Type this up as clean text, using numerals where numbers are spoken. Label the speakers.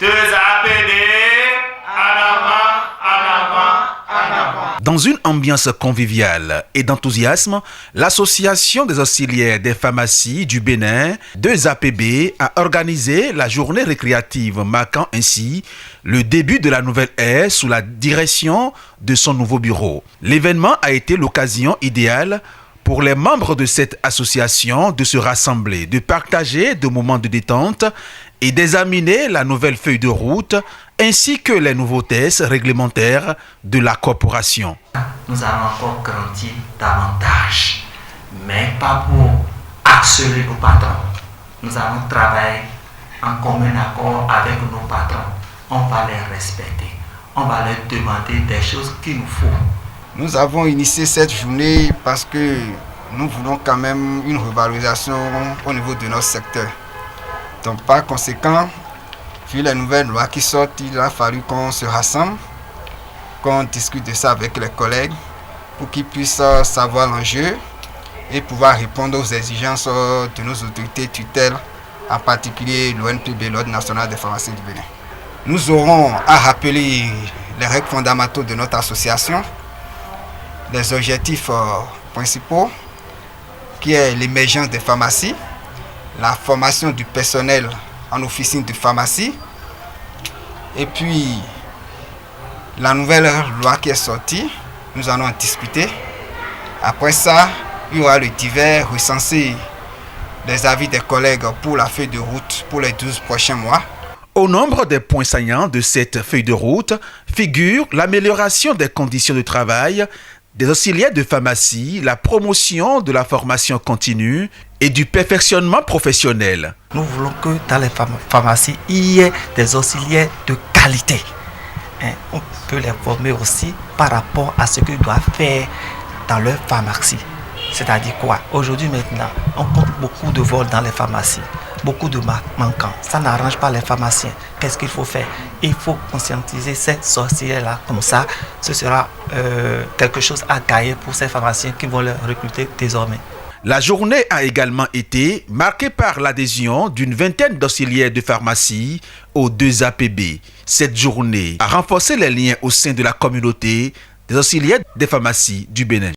Speaker 1: 2 APB, en avant.
Speaker 2: Dans une ambiance conviviale et d'enthousiasme, l'Association des auxiliaires des pharmacies du Bénin, 2 APB, a organisé la journée récréative marquant ainsi le début de la nouvelle ère sous la direction de son nouveau bureau. L'événement a été l'occasion idéale pour les membres de cette association de se rassembler, de partager des moments de détente et d'examiner la nouvelle feuille de route ainsi que les nouveaux tests réglementaires de la corporation.
Speaker 3: Nous allons encore grandir davantage, mais pas pour harceler nos patrons. Nous allons travailler en commun accord avec nos patrons. On va les respecter. On va leur demander des choses qu'il nous faut.
Speaker 4: Nous avons initié cette journée parce que nous voulons quand même une revalorisation au niveau de notre secteur. Donc par conséquent, vu les nouvelles lois qui sortent, il a fallu qu'on se rassemble, qu'on discute de ça avec les collègues pour qu'ils puissent savoir l'enjeu et pouvoir répondre aux exigences de nos autorités tutelles, en particulier l'ONPB, l'Ordre national des pharmacies du Bénin. Nous aurons à rappeler les règles fondamentaux de notre association, les objectifs principaux, qui est l'émergence des pharmacies, la formation du personnel en officine de pharmacie, et puis la nouvelle loi qui est sortie, nous allons en discuter. Après ça, il y aura le divers, recenser les avis des collègues pour la feuille de route pour les 12 prochains mois.
Speaker 2: Au nombre des points saillants de cette feuille de route figure l'amélioration des conditions de travail des auxiliaires de pharmacie, la promotion de la formation continue et du perfectionnement professionnel.
Speaker 3: Nous voulons que dans les pharmacies, il y ait des auxiliaires de qualité. On peut les former aussi par rapport à ce qu'ils doivent faire dans leur pharmacie. C'est-à-dire quoi? Aujourd'hui maintenant, on compte beaucoup de vols dans les pharmacies, beaucoup de manquants. Ça n'arrange pas les pharmaciens. Qu'est-ce qu'il faut faire? Il faut conscientiser ces auxiliaires-là. Comme ça, ce sera quelque chose à gagner pour ces pharmaciens qui vont les recruter désormais.
Speaker 2: La journée a également été marquée par l'adhésion d'une vingtaine d'auxiliaires de pharmacie aux 2 APB. Cette journée a renforcé les liens au sein de la communauté des auxiliaires des pharmacies du Bénin.